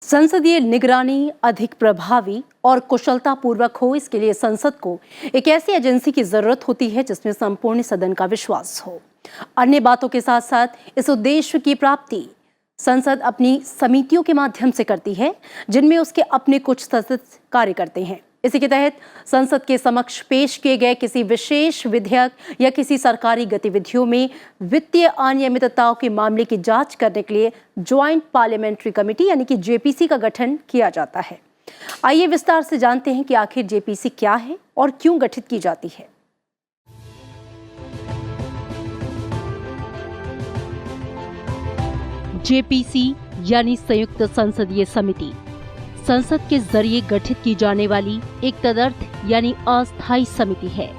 संसदीय निगरानी अधिक प्रभावी और कुशलतापूर्वक हो, इसके लिए संसद को एक ऐसी एजेंसी की जरूरत होती है जिसमें संपूर्ण सदन का विश्वास हो। अन्य बातों के साथ साथ इस उद्देश्य की प्राप्ति संसद अपनी समितियों के माध्यम से करती है, जिनमें उसके अपने कुछ सदस्य कार्य करते हैं। इसी के तहत संसद के समक्ष पेश किए गए किसी विशेष विधेयक या किसी सरकारी गतिविधियों में वित्तीय अनियमितताओं के मामले की जांच करने के लिए ज्वाइंट पार्लियामेंट्री कमेटी यानी कि जेपीसी का गठन किया जाता है। आइए विस्तार से जानते हैं कि आखिर जेपीसी क्या है और क्यों गठित की जाती है। जेपीसी यानी संयुक्त संसदीय समिति संसद के जरिए गठित की जाने वाली एक तदर्थ यानी अस्थायी समिति है,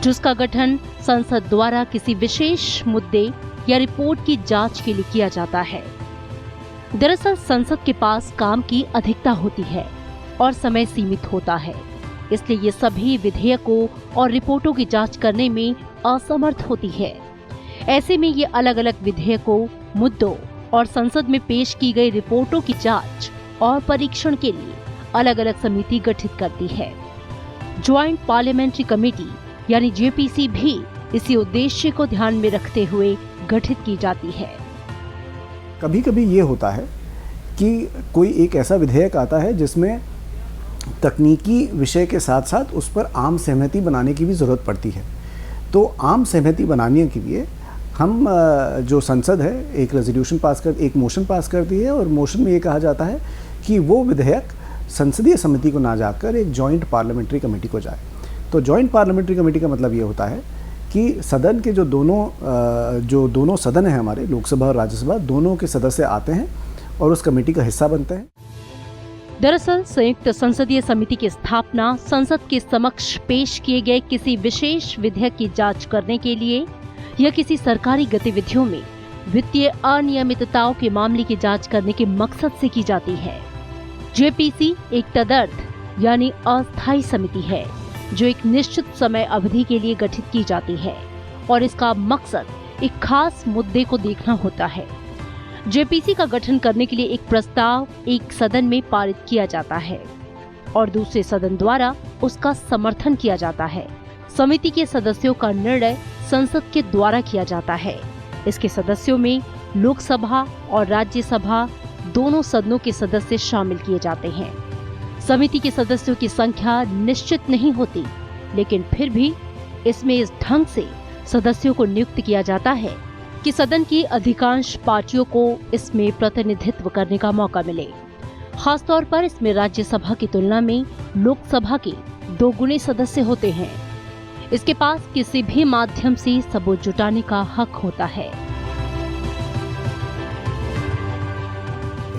जिसका गठन संसद द्वारा किसी विशेष मुद्दे या रिपोर्ट की जांच के लिए किया जाता है। दरअसल संसद के पास काम की अधिकता होती है और समय सीमित होता है, इसलिए ये सभी विधेयकों और रिपोर्टों की जांच करने में असमर्थ होती है। ऐसे में ये अलग अलग विधेयकों, मुद्दों और संसद में पेश की गई रिपोर्टों की जांच और परीक्षण के लिए अलग अलग समिति गठित करती है। ज्वाइंट पार्लियामेंट्री कमेटी यानी जेपीसी भी इसी उद्देश्य को ध्यान में रखते हुए गठित की जाती है। कभी कभी ये होता है कि कोई एक ऐसा विधेयक आता है जिसमें तकनीकी विषय के साथ साथ उस पर आम सहमति बनाने की भी ज़रूरत पड़ती है। तो आम सहमति बनाने के लिए हम जो संसद है एक एक मोशन पास करती है और मोशन में ये कहा जाता है कि वो विधेयक संसदीय समिति को ना जाकर एक जॉइंट पार्लियामेंट्री कमेटी को जाए। तो जॉइंट पार्लियामेंट्री कमेटी का मतलब ये होता है कि सदन के जो दोनों सदन हैं हमारे, लोकसभा और राज्यसभा, दोनों के सदस्य आते हैं और उस कमेटी का हिस्सा बनते हैं। दरअसल संयुक्त संसदीय समिति की स्थापना संसद के समक्ष पेश किए गए किसी विशेष विधेयक की जांच करने के लिए या किसी सरकारी गतिविधियों में वित्तीय अनियमितताओं के मामले की जांच करने के मकसद से की जाती है। जेपीसी एक तदर्थ यानी अस्थायी समिति है जो एक निश्चित समय अवधि के लिए गठित की जाती है और इसका मकसद एक खास मुद्दे को देखना होता है। जेपीसी का गठन करने के लिए एक प्रस्ताव एक सदन में पारित किया जाता है और दूसरे सदन द्वारा उसका समर्थन किया जाता है। समिति के सदस्यों का निर्णय संसद के द्वारा किया जाता है। इसके सदस्यों में लोकसभा और राज्यसभा दोनों सदनों के सदस्य शामिल किए जाते हैं। समिति के सदस्यों की संख्या निश्चित नहीं होती, लेकिन फिर भी इसमें इस ढंग से सदस्यों को नियुक्त किया जाता है कि सदन की अधिकांश पार्टियों को इसमें प्रतिनिधित्व करने का मौका मिले। खासतौर पर इसमें राज्यसभा की तुलना में लोकसभा के 2 गुने सदस्य होते हैं। इसके पास किसी भी माध्यम से सबूत जुटाने का हक होता है।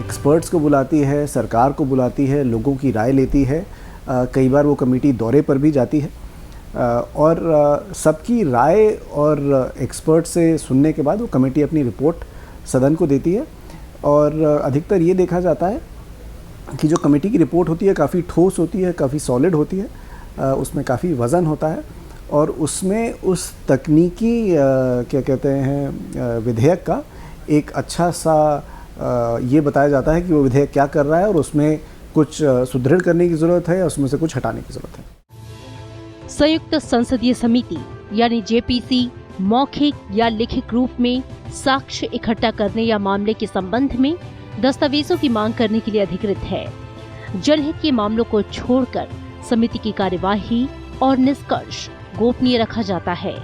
एक्सपर्ट्स को बुलाती है, सरकार को बुलाती है, लोगों की राय लेती है। कई बार वो कमेटी दौरे पर भी जाती है और सबकी राय और एक्सपर्ट से सुनने के बाद वो कमेटी अपनी रिपोर्ट सदन को देती है। और अधिकतर ये देखा जाता है कि जो कमेटी की रिपोर्ट होती है काफ़ी ठोस होती है, काफ़ी सॉलिड होती है, उसमें काफ़ी वज़न होता है और उसमें उस तकनीकी क्या कहते हैं विधेयक का एक अच्छा सा ये बताया जाता है कि वो विधेयक क्या कर रहा है और उसमें कुछ सुदृढ़ करने की ज़रूरत है या उसमें से कुछ हटाने की ज़रूरत है। संयुक्त संसदीय समिति यानी जेपीसी मौखिक या लिखित रूप में साक्ष्य इकट्ठा करने या मामले के संबंध में दस्तावेजों की मांग करने के लिए अधिकृत है। जनहित के मामलों को छोड़कर समिति की कार्यवाही और निष्कर्ष गोपनीय रखा जाता है।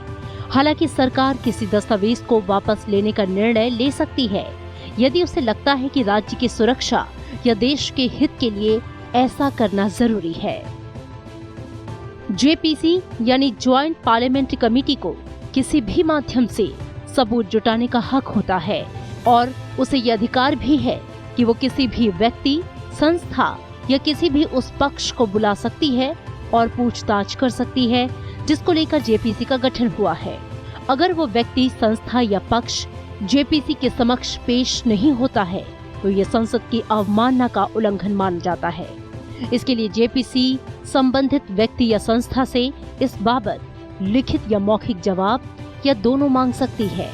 हालांकि सरकार किसी दस्तावेज को वापस लेने का निर्णय ले सकती है यदि उसे लगता है कि राज्य की सुरक्षा या देश के हित के लिए ऐसा करना जरूरी है। जेपीसी यानी ज्वाइंट पार्लियामेंट्री कमेटी को किसी भी माध्यम से सबूत जुटाने का हक होता है और उसे यह अधिकार भी है कि वो किसी भी व्यक्ति, संस्था या किसी भी उस पक्ष को बुला सकती है और पूछताछ कर सकती है जिसको लेकर जेपीसी का गठन हुआ है। अगर वो व्यक्ति, संस्था या पक्ष जेपीसी के समक्ष पेश नहीं होता है तो ये संसद की अवमानना का उल्लंघन माना जाता है। इसके लिए जेपीसी संबंधित व्यक्ति या संस्था से इस बाबत लिखित या मौखिक जवाब या दोनों मांग सकती है।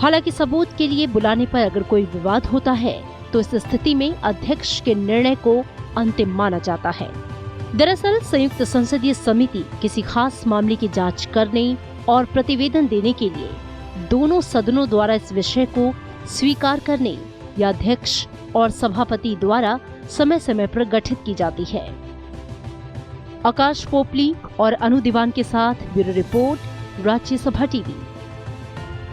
हालांकि सबूत के लिए बुलाने पर अगर कोई विवाद होता है तो इस स्थिति में अध्यक्ष के निर्णय को अंतिम माना जाता है। दरअसल संयुक्त संसदीय समिति किसी खास मामले की जांच करने और प्रतिवेदन देने के लिए दोनों सदनों द्वारा इस विषय को स्वीकार करने या अध्यक्ष और सभापति द्वारा समय समय पर गठित की जाती है। आकाश पोपली और अनु दीवान के साथ ब्यूरो रिपोर्ट, राज्यसभा टीवी।